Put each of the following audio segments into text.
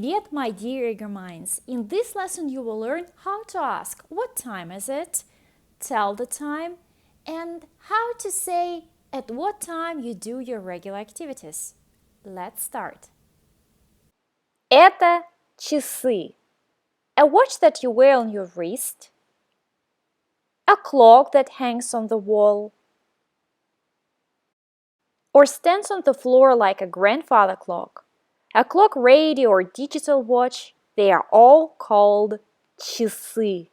Привет, my dear eager minds! In this lesson you will learn how to ask what time is it, tell the time, and how to say at what time you do your regular activities. Let's start. Это часы. A watch that you wear on your wrist. A clock that hangs on the wall. Or stands on the floor like a grandfather clock. A clock, radio, or digital watch, they are all called часы.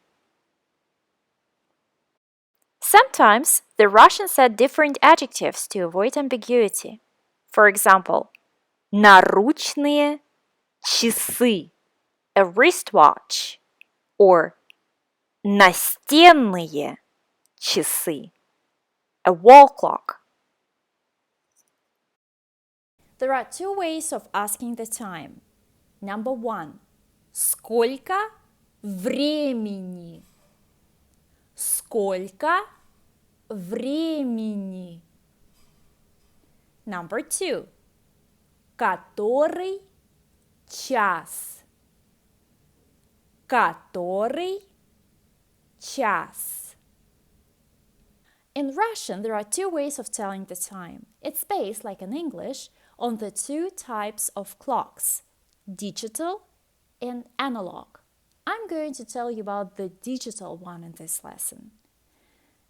Sometimes the Russians add different adjectives to avoid ambiguity. For example, наручные часы, a wristwatch, or настенные часы, a wall clock. There are two ways of asking the time. Number one. Сколько времени? Сколько времени? Number two. Который час? Который час? In Russian, there are two ways of telling the time. It's based, like in English, on the two types of clocks, digital and analog. I'm going to tell you about the digital one in this lesson.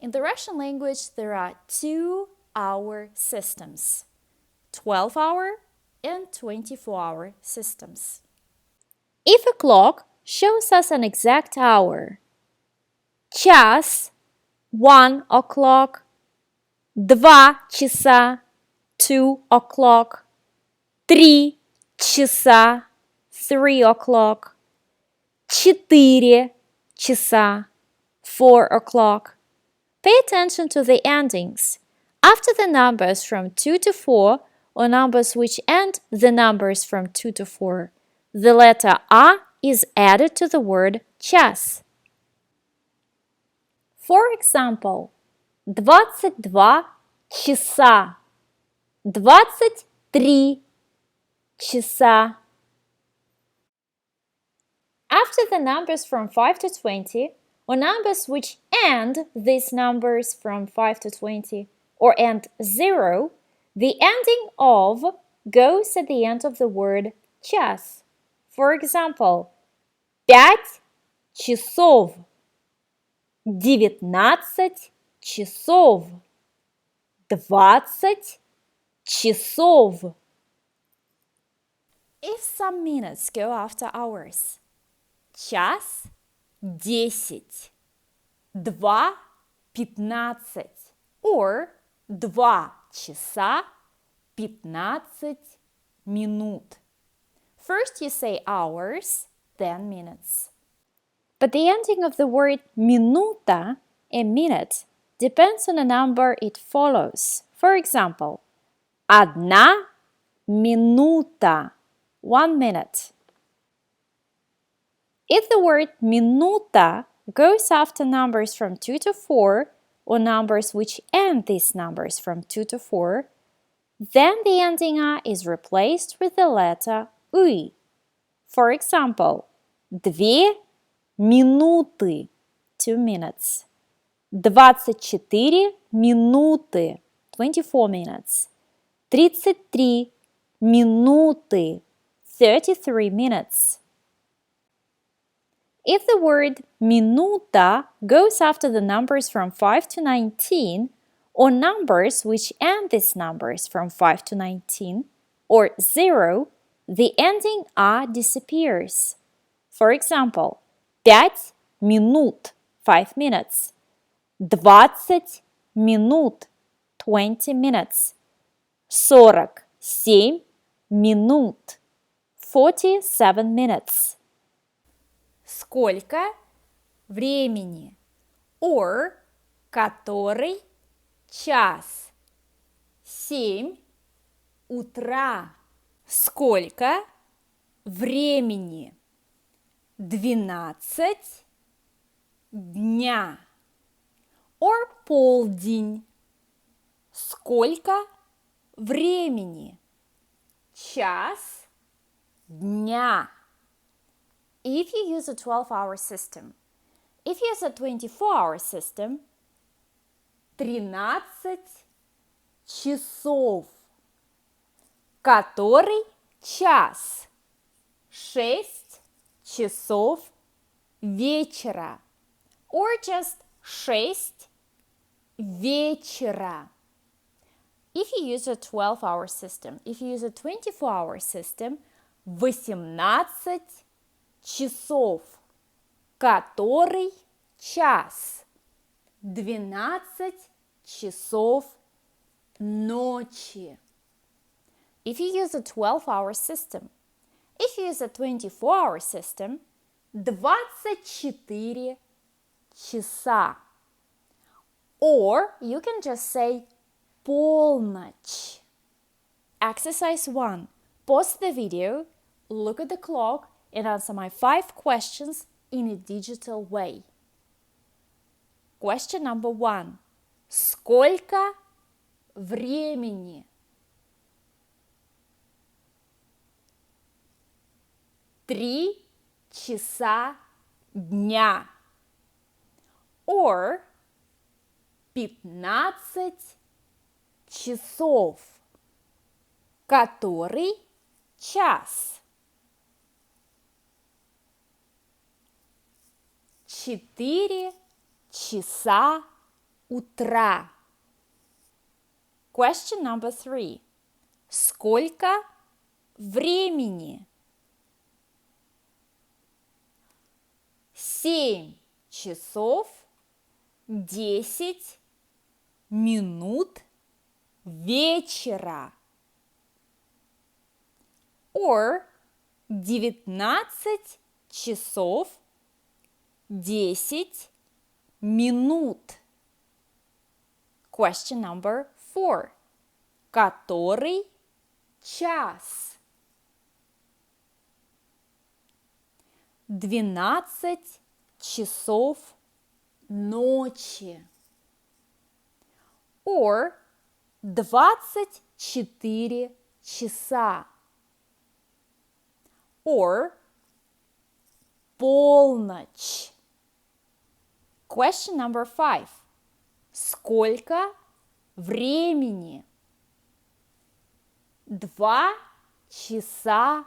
In the Russian language, there are 2-hour systems, 12-hour and 24-hour systems. If a clock shows us an exact hour, час, 1 o'clock, 2 часа, 2 o'clock, 3 часа, 3 o'clock, 4 часа, 4 o'clock. Pay attention to the endings. After the numbers from 2 to 4, or numbers which end the numbers from 2 to 4, the letter A is added to the word час. For example, 22 часа, 23 часа. After the numbers from 5 to 20, or numbers which end these numbers from 5 to 20, or end 0, the ending of goes at the end of the word час. For example, 5 часов, 19 часов, 20 часов. If some minutes go after hours, час 10, 2 15, or 2 часа 15 минут. First you say hours, then minutes. But the ending of the word minuta, a minute, depends on the number it follows. For example, одна минута, 1 minute. If the word minuta goes after numbers from 2 to 4, or numbers which end these numbers from 2 to 4, then the ending A is replaced with the letter Y. For example, 2 минуты, 2 minutes. 24 минуты, 24 minutes. 33 минуты, 33 minutes. If the word minuta goes after the numbers from 5 to 19, or numbers which end these numbers from 5 to 19, or 0, the ending A disappears. For example, 5 минут, 5 minutes. 20 минут, 20 minutes. 47 минут, 47 minutes. Сколько времени? Or который час? 7 утра. Сколько времени? 12 дня. Or полдень. Сколько времени? Час дня. if you use a 12-hour system. If you use a 24-hour system, 13 часов. Который час? 6 часов вечера. Or just 6 вечера. If you use a 12-hour system, if you use a 24-hour system, 18 часов. Который час? 12 часов ночи. If you use a 12-hour system, if you use a 24-hour system, 24 часа. Or you can just say полночь. Exercise 1. Pause the video, look at the clock, and answer my 5 questions in a digital way. Question number 1. Сколько времени? Три часа дня. Or 15 часов. Который час? 4 часа утра. Question number 3. Сколько времени? 7 часов 10 минут вечера. Or 19 часов 10 минут. Question number 4. Который час? 12 часов ночи. Or 24 часа. Or полночь. Question number 5. Сколько времени? 2 часа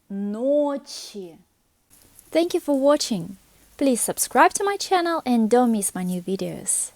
ночи. Thank you for watching. Please subscribe to my channel and don't miss my new videos.